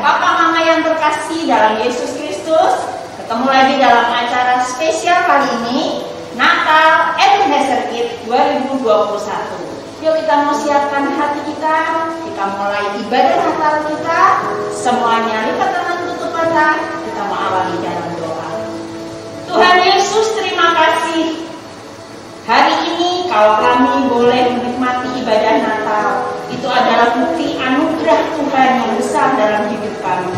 Papa Mama yang terkasih dalam Yesus Kristus, ketemu lagi dalam acara spesial kali ini, Natal Ebenezer Kids 2021. Yuk kita mau siapkan hati kita mulai ibadah Natal kita. Semuanya lipat tangan, tutup mata, kita mau awali dalam doa. Tuhan Yesus, terima kasih. Hari ini kalau kami boleh menikmati ibadah Natal, itu adalah bukti anugerah Tuhan yang besar dalam hidup kami.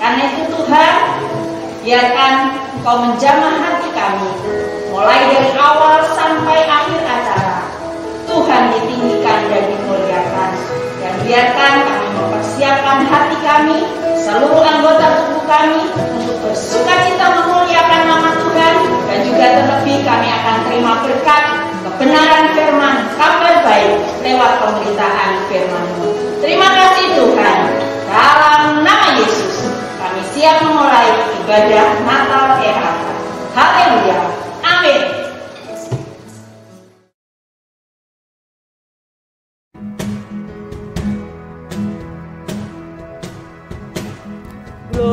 Karena itu Tuhan, biarkan Engkau menjamah hati kami, mulai dari awal sampai akhir acara. Tuhan ditinggikan dan dimuliakan. Dan biarkan kami mempersiapkan hati kami, seluruh anggota tubuh kami, untuk bersukacita memuliakan nama Tuhan. Dan juga terlebih kami akan terima berkat kebenaran firman, kabar baik lewat pemberitaan firman-Mu. Terima kasih Tuhan. Dalam nama Yesus, kami siap memulai ibadah Natal EHK. Haleluya. Amin.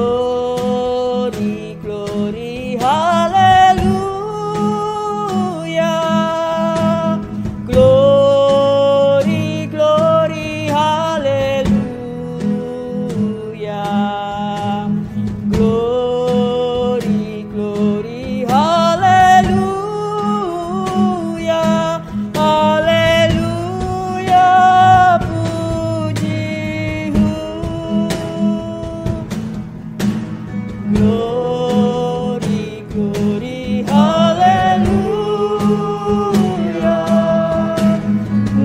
Glory, glory, hallelujah. Glory, glory, hallelujah. Glory, glory, hallelujah. Hallelujah, puji-Mu. Glory, glory, hallelujah.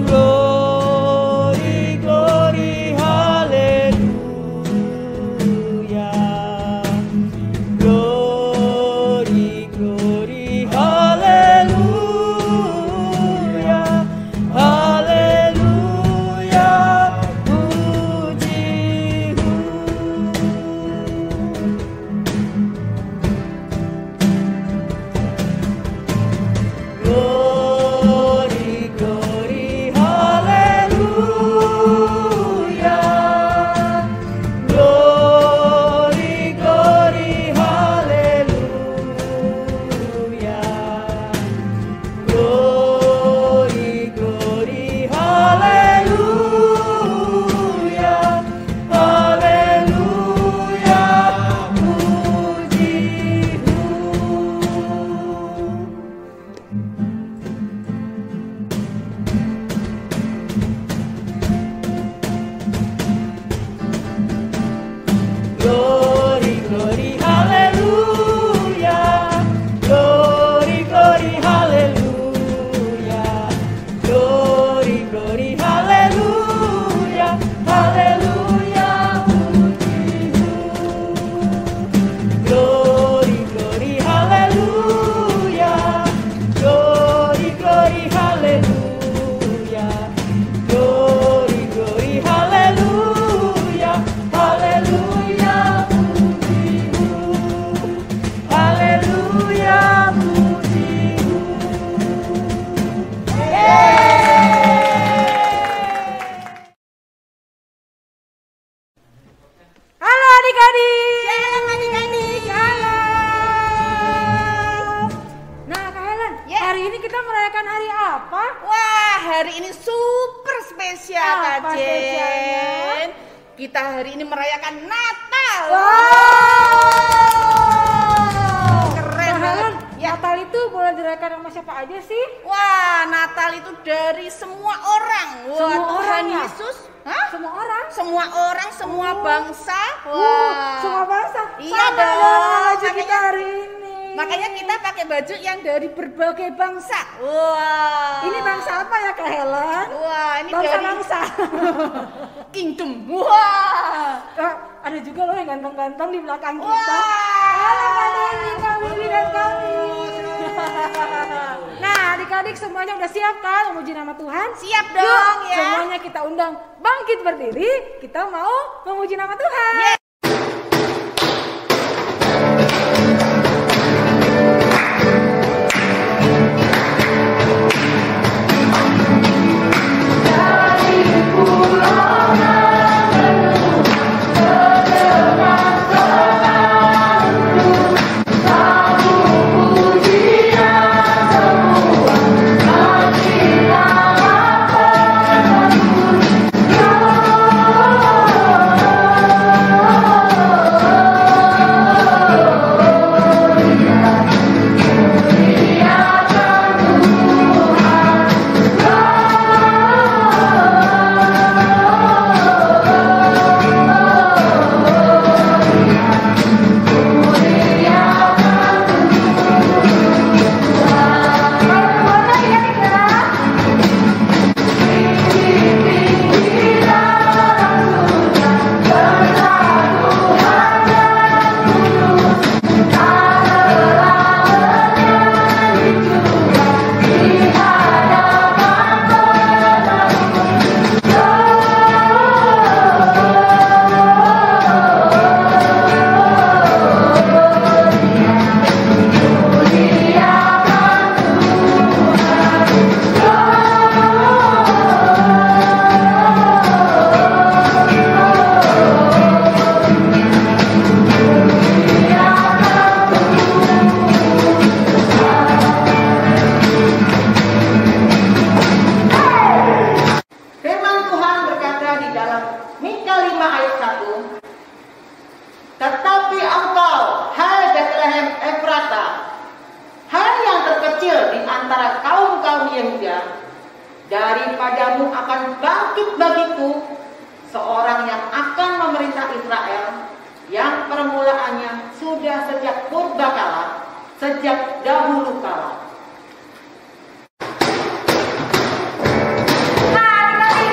Glory, glory, hallelujah. Glory, glory, hallelujah. Hallelujah, puji-Mu. Glory, glory, hallelujah. Glory, glory, hallelujah. Glory, glory, hallelujah. Hallelujah, puji-Mu. Glory, glory, hallelujah. Glory, glory, hallelujah. Glory, glory, hallelujah. Hallelujah, puji-Mu. Glory, glory, hallelujah. Glory, glory, hallelujah. Glory, glory, hallelujah. Hallelujah, puji-Mu. Hallelujah, puji-Mu. Halo adik-adik. Shalom adik-adik. Shalom. Nah Kak Helen, hari ini kita merayakan hari apa? Wah, hari ini super spesial Apa Kak Jen. spesialnya? Kita hari ini merayakan Natal. Wow. Keren Kak banget. Helen, Ya. Natal itu boleh dirayakan sama siapa aja sih? Wah, Natal itu dari semua orang. Wah, Semua Tuhan orang ya? Yesus. Hah? Semua orang? Semua orang, semua bangsa. Semua bangsa. Iya Sama dong. baju kita Makanya- hari ini. Makanya kita pakai baju yang dari berbagai bangsa. Wah. Ini bangsa apa ya Kak Helen? Wah, ini Bangsa-bangsa. dari Kingdom. Wah. Ada juga loh yang ganteng-ganteng di belakang kita. Wah. Halo Kak Dewi, Kak Wiwi, dan kami. Nah adik-adik semuanya udah siap kan memuji nama Tuhan? Siap dong Yuk, ya. semuanya kita undang bangkit berdiri. Kita mau memuji nama Tuhan. Yeah. Dari pulau mana menuju ke berkata di dalam Mika 5 ayat 1, tetapi engkau, hai Bethlehem Efrata, hai yang terkecil di antara kaum-kaum Yehuda, daripadamu akan bangkit bagiku seorang yang akan memerintah Israel, yang permulaannya sudah sejak purbakala, sejak dahulu kala. Damai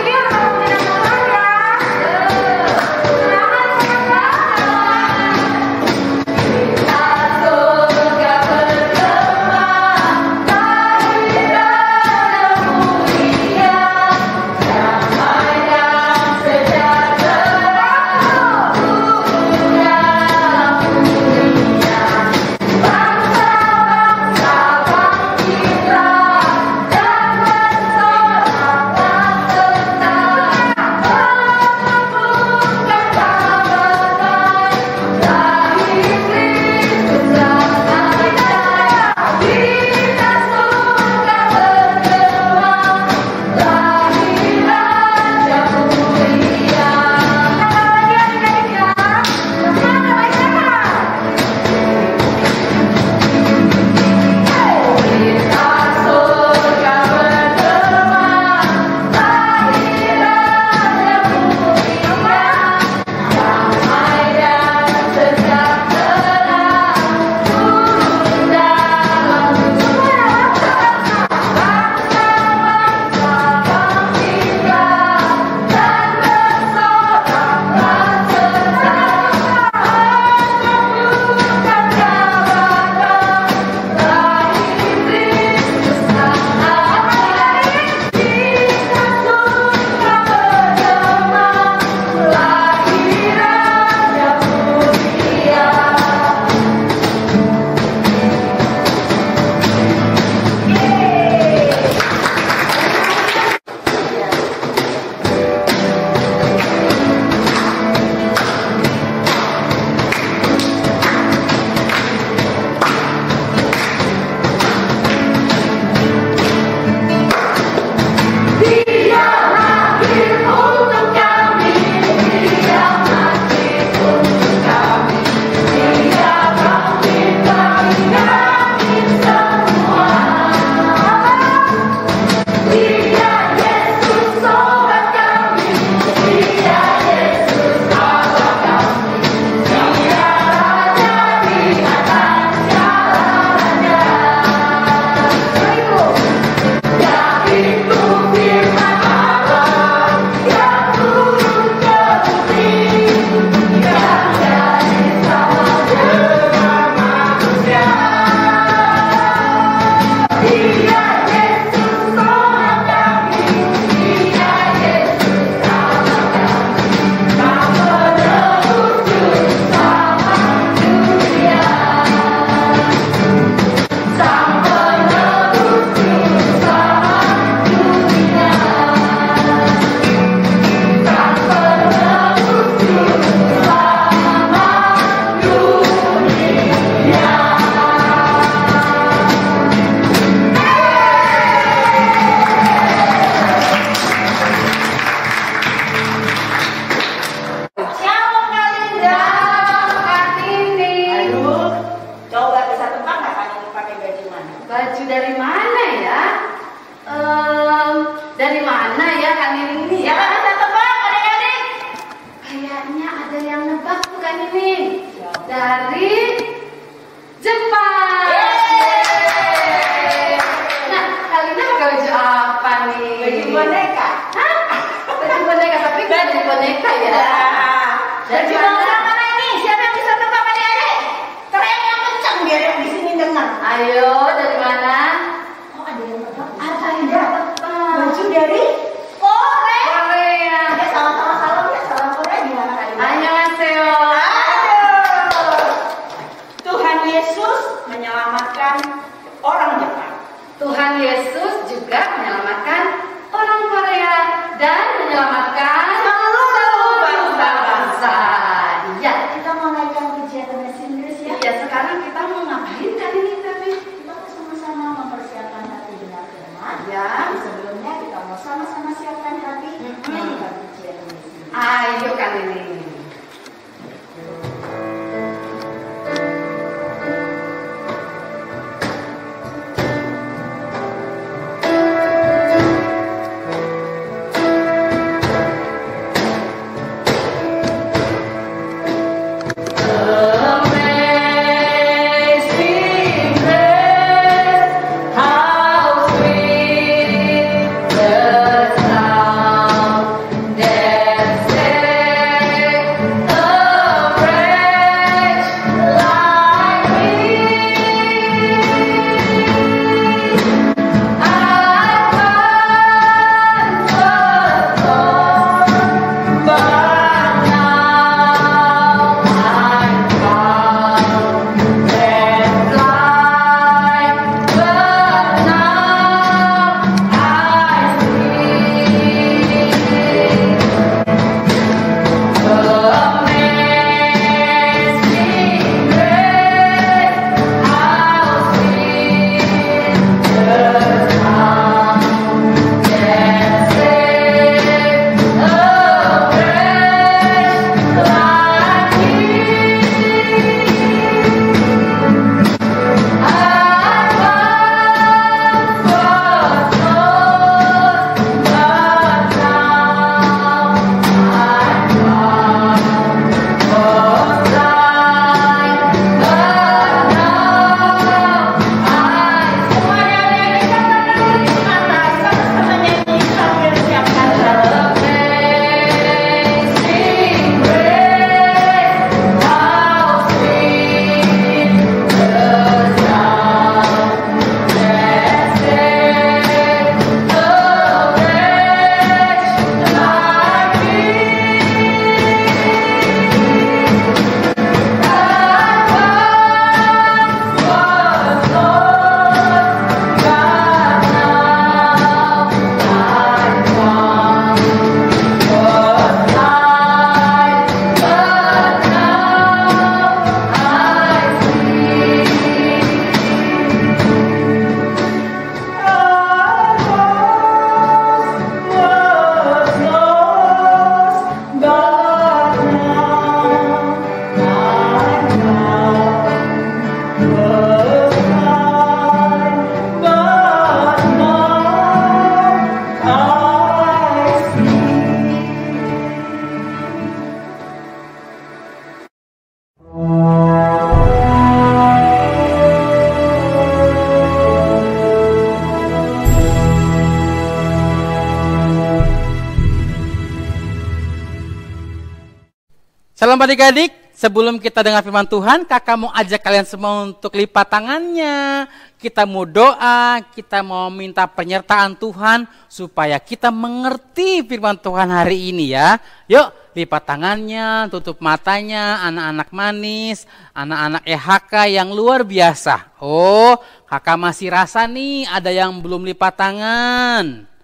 Salam adik-adik, sebelum kita dengar firman Tuhan, kakak mau ajak kalian semua untuk lipat tangannya. Kita mau doa, kita mau minta penyertaan Tuhan supaya kita mengerti firman Tuhan hari ini ya. Yuk, lipat tangannya, tutup matanya, anak-anak manis, anak-anak EHK yang luar biasa. Oh, kakak masih rasa nih ada yang belum lipat tangan.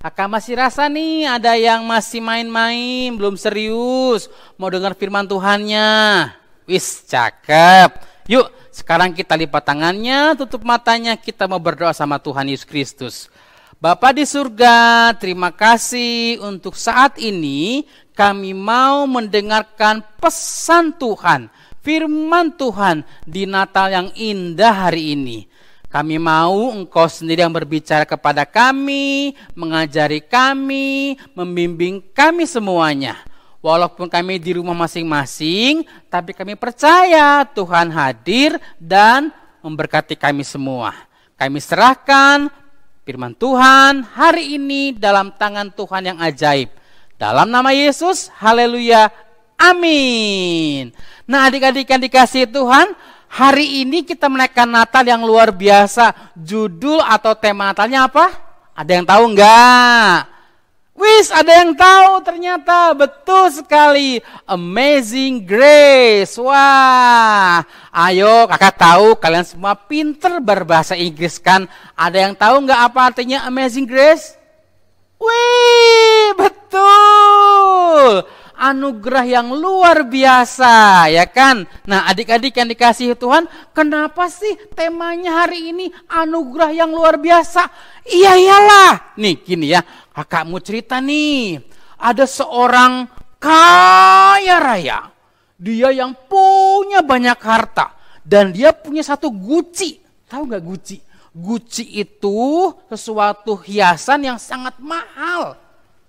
Kakak masih rasa nih ada yang masih main-main, belum serius, mau dengar firman Tuhannya. Wis, cakep. Yuk, sekarang kita lipat tangannya, tutup matanya, kita mau berdoa sama Tuhan Yesus Kristus. Bapa di surga, terima kasih untuk saat ini kami mau mendengarkan pesan Tuhan, firman Tuhan di Natal yang indah hari ini. Kami mau Engkau sendiri yang berbicara kepada kami, mengajari kami, membimbing kami semuanya. Walaupun kami di rumah masing-masing, tapi kami percaya Tuhan hadir dan memberkati kami semua. Kami serahkan firman Tuhan hari ini dalam tangan Tuhan yang ajaib. Dalam nama Yesus, haleluya, amin. Nah adik-adik yang dikasihi Tuhan, hari ini kita merayakan Natal yang luar biasa. Judul atau tema Natalnya apa? Ada yang tahu enggak? Wis, ada yang tahu ternyata. Betul sekali. Amazing Grace. Wah, ayo kakak tahu, kalian semua pinter berbahasa Inggris kan? Ada yang tahu enggak apa artinya Amazing Grace? Wih, betul. Anugerah yang luar biasa, ya kan? Nah, adik-adik yang dikasihi Tuhan, kenapa sih temanya hari ini anugerah yang luar biasa? Iyalah. Nih, gini ya, kakak mau cerita nih. Ada seorang kaya raya. Dia yang punya banyak harta. Dan dia punya satu guci. Tahu nggak guci? Guci itu sesuatu hiasan yang sangat mahal.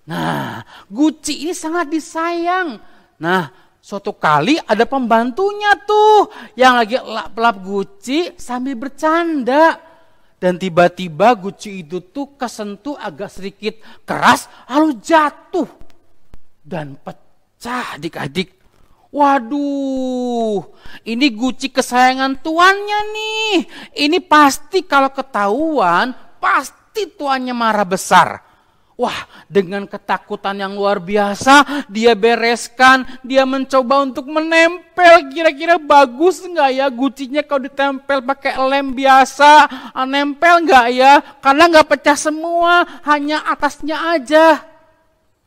Nah, Guci ini sangat disayang. Nah, suatu kali ada pembantunya tuh yang lagi lap-lap Guci sambil bercanda. Dan tiba-tiba Guci itu tuh kesentuh agak sedikit keras lalu jatuh. Dan pecah adik-adik. Waduh, ini Guci kesayangan tuannya nih. Ini pasti kalau ketahuan, pasti tuannya marah besar. Wah, dengan ketakutan yang luar biasa, dia bereskan, dia mencoba untuk menempel. Kira-kira bagus nggak ya gucinya kalau ditempel pakai lem biasa? Nempel nggak ya? Karena nggak pecah semua, hanya atasnya aja.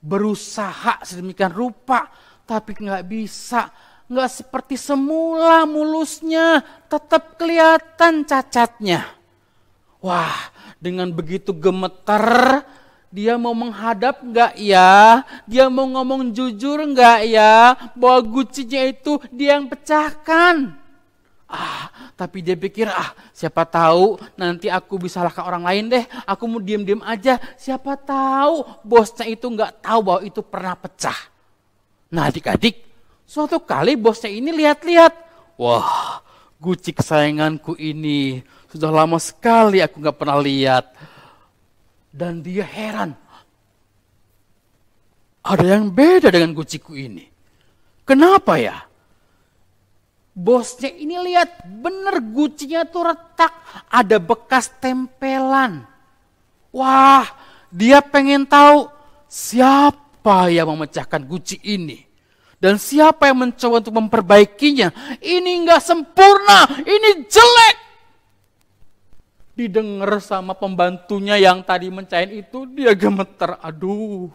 Berusaha sedemikian rupa, tapi nggak bisa. Nggak seperti semula mulusnya, tetap kelihatan cacatnya. Wah, dengan begitu gemeter, dia mau menghadap enggak ya? Dia mau ngomong jujur enggak ya? Bahwa gucinya itu dia yang pecahkan. Tapi dia pikir, siapa tahu nanti aku bisa salahkan orang lain deh. Aku mau diam-diam aja. Siapa tahu bosnya itu enggak tahu bahwa itu pernah pecah. Nah adik-adik, suatu kali bosnya ini lihat-lihat. Wah, guci kesayanganku ini sudah lama sekali aku enggak pernah lihat. Dan dia heran. Ada yang beda dengan guciku ini. Kenapa ya? Bosnya ini lihat bener gucinya tuh retak. Ada bekas tempelan. Wah, dia pengen tahu siapa yang memecahkan guci ini. Dan siapa yang mencoba untuk memperbaikinya. Ini enggak sempurna, ini jelek. Didengar sama pembantunya yang tadi mencain itu, dia gemeter. Aduh,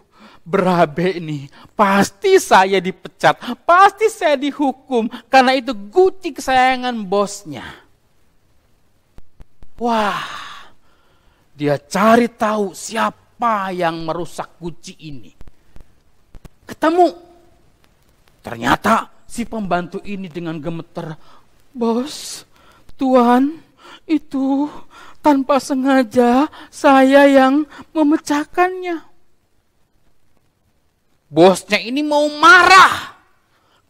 berabe nih. Pasti saya dipecat, pasti saya dihukum. Karena itu guci kesayangan bosnya. Wah, dia cari tahu siapa yang merusak guci ini. Ketemu. Ternyata si pembantu ini dengan gemeter. Bos, Tuan, itu tanpa sengaja saya yang memecahkannya. Bosnya ini mau marah.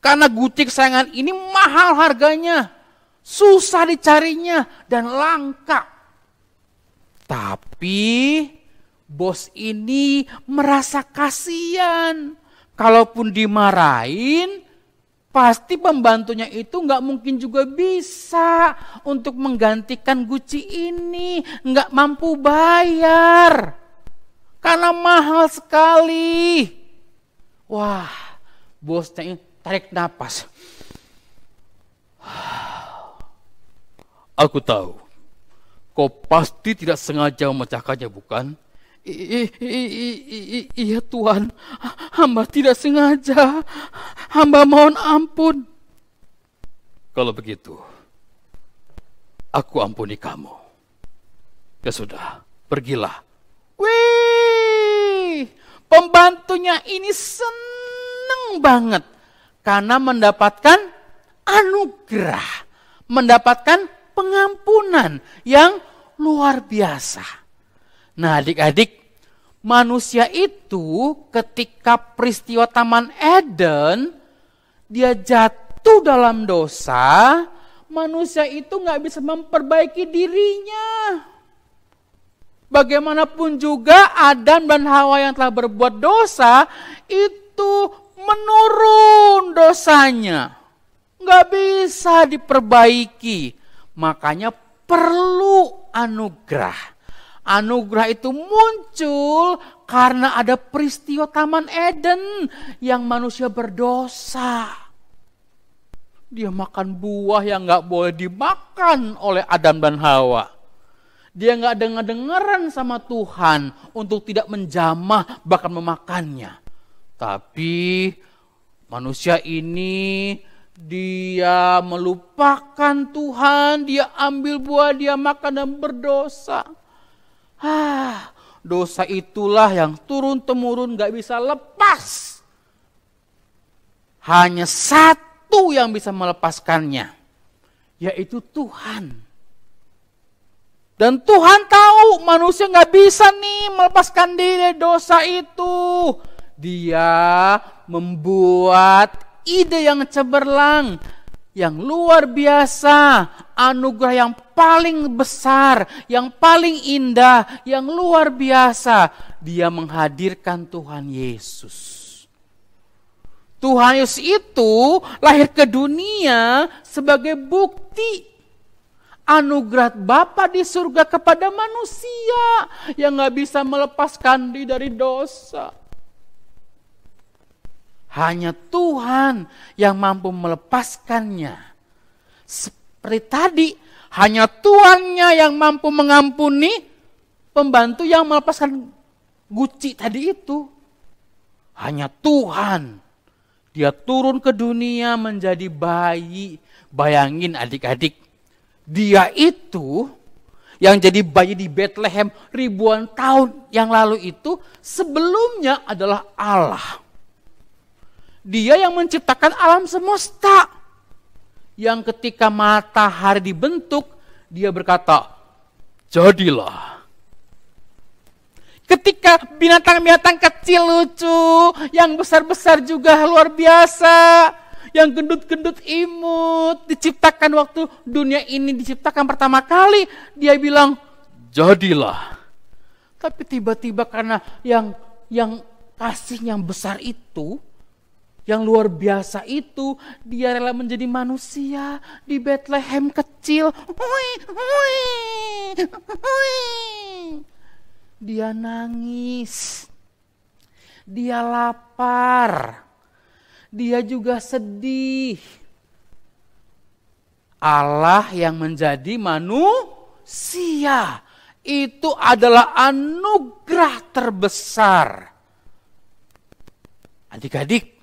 Karena guci kesayangan ini mahal harganya. Susah dicarinya dan langka. Tapi bos ini merasa kasihan. Kalaupun dimarahin, pasti pembantunya itu nggak mungkin juga bisa untuk menggantikan guci ini, nggak mampu bayar karena mahal sekali. Wah, bosnya ini tarik napas. Aku tahu, kau pasti tidak sengaja memecahkannya, bukan? Iya Tuhan, hamba tidak sengaja. Hamba mohon ampun. Kalau begitu, aku ampuni kamu. Ya sudah, pergilah. Wih, pembantunya ini seneng banget karena mendapatkan anugerah, mendapatkan pengampunan yang luar biasa. Nah, adik-adik, manusia itu ketika peristiwa Taman Eden, dia jatuh dalam dosa, manusia itu nggak bisa memperbaiki dirinya. Bagaimanapun juga Adam dan Hawa yang telah berbuat dosa, itu menurun dosanya. Nggak bisa diperbaiki. Makanya perlu anugerah. Anugerah itu muncul karena ada peristiwa Taman Eden yang manusia berdosa. Dia makan buah yang gak boleh dimakan oleh Adam dan Hawa. Dia gak dengar-dengaran sama Tuhan untuk tidak menjamah bahkan memakannya. Tapi manusia ini dia melupakan Tuhan, dia ambil buah, dia makan dan berdosa. Dosa itulah yang turun-temurun gak bisa lepas. Hanya satu yang bisa melepaskannya, yaitu Tuhan. Dan Tuhan tahu manusia gak bisa nih melepaskan diri dari dosa itu. Dia membuat ide yang cemerlang, yang luar biasa, anugerah yang paling besar, yang paling indah, yang luar biasa. Dia menghadirkan Tuhan Yesus. Tuhan Yesus itu lahir ke dunia sebagai bukti anugerah Bapa di surga kepada manusia yang gak bisa melepaskan diri dari dosa. Hanya Tuhan yang mampu melepaskannya. Seperti tadi, hanya Tuhannya yang mampu mengampuni pembantu yang melepaskan guci tadi itu. Hanya Tuhan. Dia turun ke dunia menjadi bayi. Bayangin adik-adik, dia itu yang jadi bayi di Bethlehem ribuan tahun yang lalu itu sebelumnya adalah Allah. Dia yang menciptakan alam semesta. Yang ketika matahari dibentuk, dia berkata, jadilah. Ketika binatang-binatang kecil lucu, yang besar-besar juga luar biasa, yang gendut-gendut imut, diciptakan waktu dunia ini diciptakan pertama kali, dia bilang, jadilah. Tapi tiba-tiba karena yang kasih yang besar itu, yang luar biasa itu, dia rela menjadi manusia di Bethlehem kecil. Dia nangis, dia lapar, dia juga sedih. Allah yang menjadi manusia, itu adalah anugerah terbesar. Adik-adik,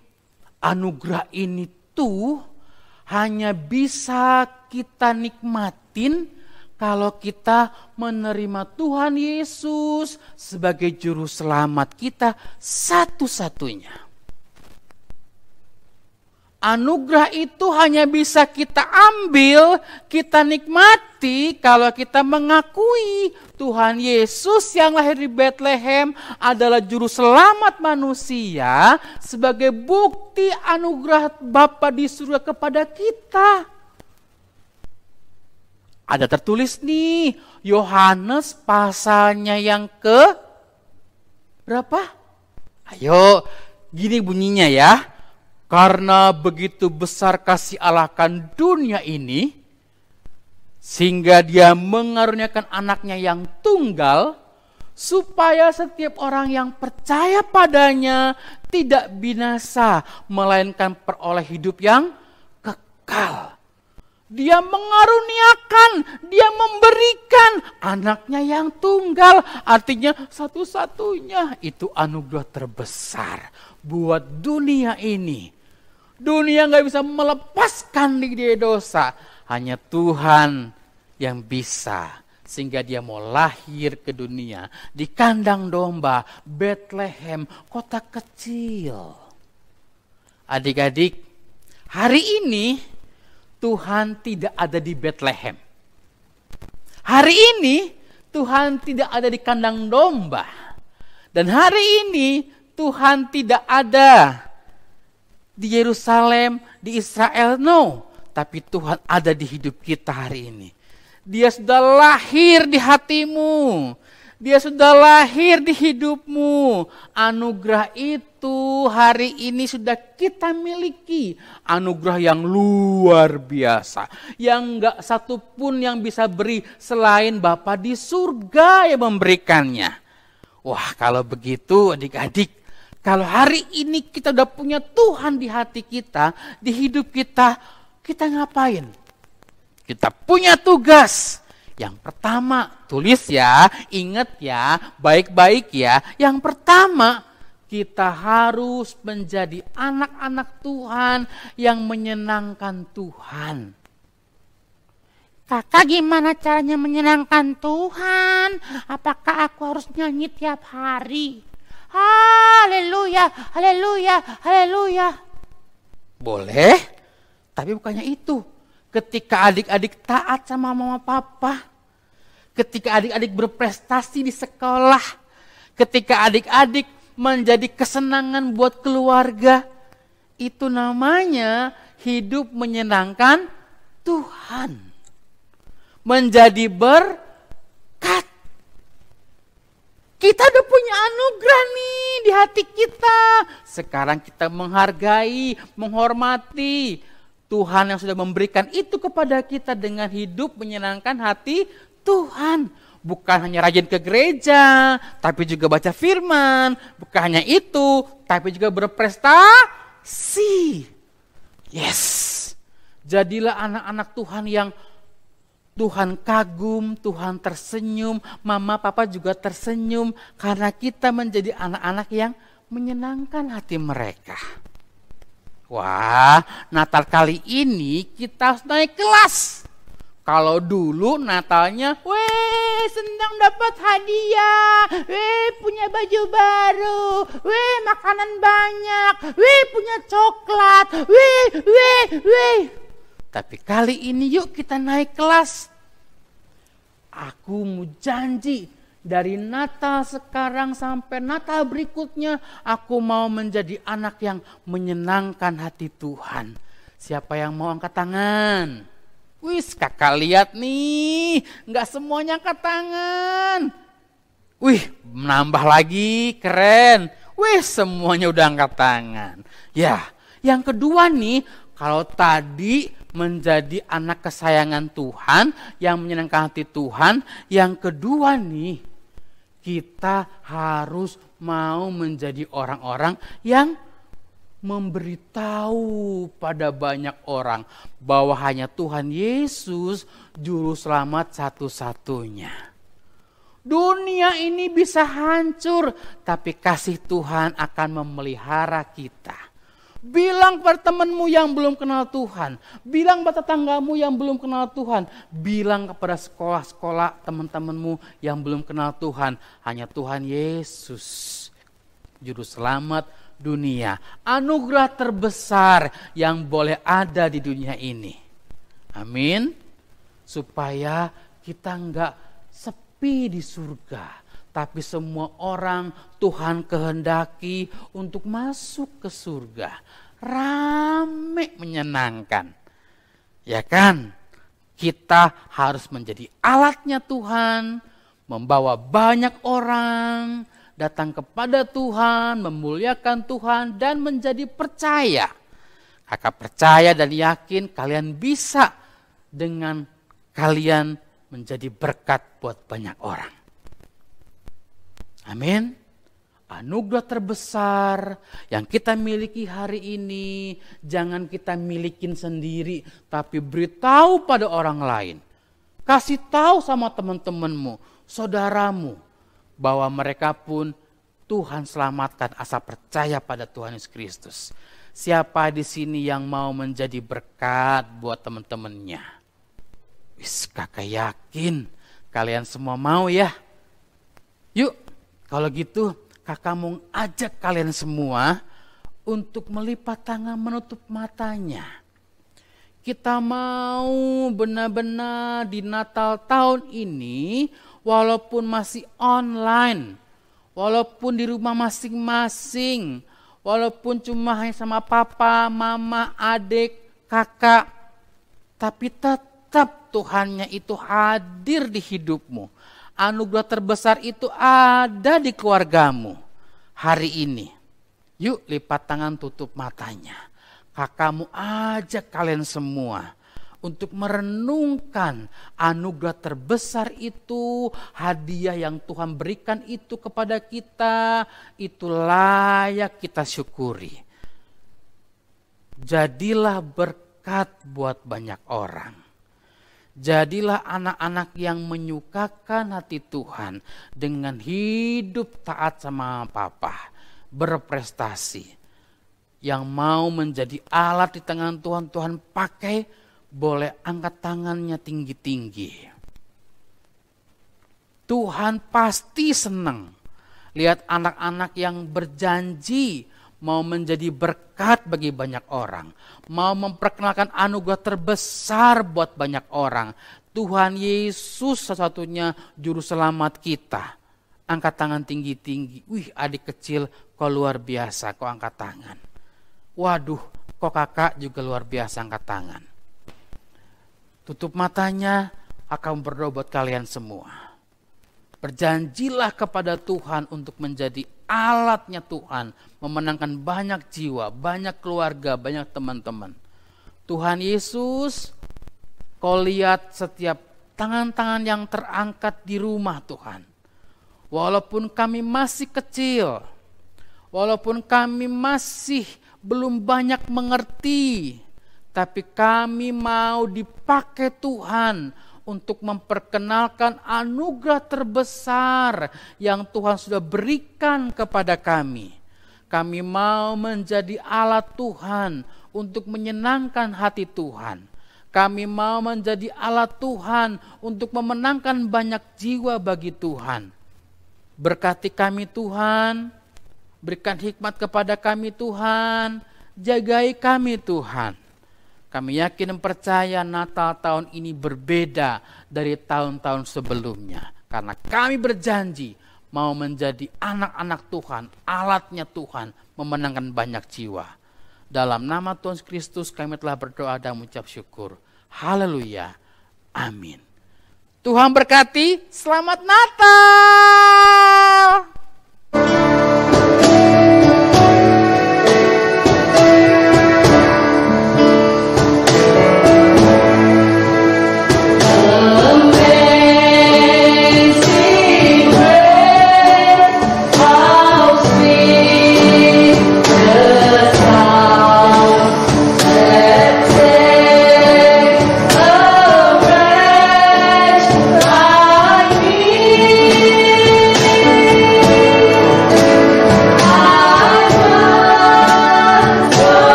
anugerah ini tuh hanya bisa kita nikmatin kalau kita menerima Tuhan Yesus sebagai juru selamat kita satu-satunya. Anugerah itu hanya bisa kita ambil, kita nikmati kalau kita mengakui Tuhan Yesus yang lahir di Bethlehem adalah juru selamat manusia sebagai bukti anugerah Bapa di surga kepada kita. Ada tertulis nih, Yohanes pasalnya yang ke berapa? Ayo, gini bunyinya ya. Karena begitu besar kasih Allah akan dunia ini, sehingga dia mengaruniakan anaknya yang tunggal, supaya setiap orang yang percaya padanya tidak binasa, melainkan peroleh hidup yang kekal. Dia mengaruniakan, dia memberikan anaknya yang tunggal, artinya satu-satunya. Itu anugerah terbesar buat dunia ini. Dunia gak bisa melepaskan dia dosa, hanya Tuhan yang bisa. Sehingga dia mau lahir ke dunia di kandang domba Bethlehem, kota kecil. Adik-adik, hari ini Tuhan tidak ada di Bethlehem. Hari ini Tuhan tidak ada di kandang domba. Dan hari ini Tuhan tidak ada di Yerusalem, di Israel, no. Tapi Tuhan ada di hidup kita hari ini. Dia sudah lahir di hatimu. Dia sudah lahir di hidupmu. Anugerah itu hari ini sudah kita miliki. Anugerah yang luar biasa. Yang gak satu pun yang bisa beri selain Bapa di surga yang memberikannya. Wah, kalau begitu adik-adik, kalau hari ini kita udah punya Tuhan di hati kita, di hidup kita, kita ngapain? Kita punya tugas. Yang pertama, tulis ya, ingat ya, baik-baik ya. Yang pertama, kita harus menjadi anak-anak Tuhan yang menyenangkan Tuhan. Kakak, gimana caranya menyenangkan Tuhan? Apakah aku harus nyanyi tiap hari? Haleluya, haleluya, haleluya. Boleh, tapi bukannya itu. Ketika adik-adik taat sama mama papa, ketika adik-adik berprestasi di sekolah, ketika adik-adik menjadi kesenangan buat keluarga, itu namanya hidup menyenangkan Tuhan. Menjadi berkat. Kita udah punya anugerah nih di hati kita. Sekarang kita menghargai, menghormati Tuhan yang sudah memberikan itu kepada kita dengan hidup menyenangkan hati Tuhan. Bukan hanya rajin ke gereja, tapi juga baca firman. Bukan hanya itu, tapi juga berprestasi. Yes. Jadilah anak-anak Tuhan yang Tuhan kagum, Tuhan tersenyum, mama papa juga tersenyum karena kita menjadi anak-anak yang menyenangkan hati mereka. Wah, Natal kali ini kita harus naik kelas. Kalau dulu Natalnya, senang dapat hadiah, punya baju baru, makanan banyak, punya coklat, Tapi kali ini yuk kita naik kelas. Aku mau janji dari Natal sekarang sampai Natal berikutnya, aku mau menjadi anak yang menyenangkan hati Tuhan. Siapa yang mau angkat tangan? Wis, kakak lihat nih, nggak semuanya angkat tangan. Wih, menambah lagi, keren. Wih, semuanya udah angkat tangan. Ya, yang kedua nih, kalau tadi menjadi anak kesayangan Tuhan, yang menyenangkan hati Tuhan. Yang kedua nih, kita harus mau menjadi orang-orang yang memberitahu pada banyak orang bahwa hanya Tuhan Yesus juru selamat satu-satunya. Dunia ini bisa hancur, tapi kasih Tuhan akan memelihara kita. Bilang pada temanmu yang belum kenal Tuhan, bilang pada tetanggamu yang belum kenal Tuhan, bilang kepada sekolah-sekolah teman-temanmu yang belum kenal Tuhan, hanya Tuhan Yesus, juru selamat dunia, anugerah terbesar yang boleh ada di dunia ini. Amin. Supaya kita enggak sepi di surga, tapi semua orang Tuhan kehendaki untuk masuk ke surga. Rame, menyenangkan. Ya kan? Kita harus menjadi alatnya Tuhan, membawa banyak orang datang kepada Tuhan, memuliakan Tuhan, dan menjadi percaya Kakak percaya dan yakin kalian bisa dengan kalian menjadi berkat buat banyak orang. Amin. Anugerah terbesar yang kita miliki hari ini jangan kita milikin sendiri, tapi beritahu pada orang lain. Kasih tahu sama teman-temanmu, saudaramu, bahwa mereka pun Tuhan selamatkan asal percaya pada Tuhan Yesus Kristus. Siapa di sini yang mau menjadi berkat buat teman-temannya? Wis, kakak yakin kalian semua mau ya. Yuk, kalau gitu kakak mau ajak kalian semua untuk melipat tangan menutup matanya. Kita mau benar-benar di Natal tahun ini, walaupun masih online, walaupun di rumah masing-masing, walaupun cuma hanya sama papa, mama, adik, kakak, tapi tetap Tuhannya itu hadir di hidupmu. Anugerah terbesar itu ada di keluargamu hari ini. Yuk lipat tangan, tutup matanya. Kakakmu ajak kalian semua untuk merenungkan anugerah terbesar itu, hadiah yang Tuhan berikan itu kepada kita, itu layak kita syukuri. Jadilah berkat buat banyak orang. Jadilah anak-anak yang menyukakan hati Tuhan dengan hidup taat sama papa, berprestasi. Yang mau menjadi alat di tangan Tuhan, Tuhan pakai, boleh angkat tangannya tinggi-tinggi. Tuhan pasti senang lihat anak-anak yang berjanji mau menjadi berkat bagi banyak orang, mau memperkenalkan anugerah terbesar buat banyak orang. Tuhan Yesus satu-satunya juru selamat kita. Angkat tangan tinggi-tinggi. Wih, adik kecil kok luar biasa, kok angkat tangan. Waduh, kok kakak juga luar biasa angkat tangan. Tutup matanya, akan berdoa buat kalian semua. Berjanjilah kepada Tuhan untuk menjadi alatnya Tuhan, memenangkan banyak jiwa, banyak keluarga, banyak teman-teman. Tuhan Yesus, kau lihat setiap tangan-tangan yang terangkat di rumah Tuhan. Walaupun kami masih kecil, walaupun kami masih belum banyak mengerti, tapi kami mau dipakai Tuhan untuk memperkenalkan anugerah terbesar yang Tuhan sudah berikan kepada kami. Kami mau menjadi alat Tuhan untuk menyenangkan hati Tuhan. Kami mau menjadi alat Tuhan untuk memenangkan banyak jiwa bagi Tuhan. Berkati kami Tuhan, berikan hikmat kepada kami Tuhan, jagai kami Tuhan. Kami yakin dan percaya Natal tahun ini berbeda dari tahun-tahun sebelumnya. Karena kami berjanji mau menjadi anak-anak Tuhan, alatnya Tuhan, memenangkan banyak jiwa. Dalam nama Tuhan Kristus kami telah berdoa dan mengucap syukur. Haleluya. Amin. Tuhan berkati. Selamat Natal.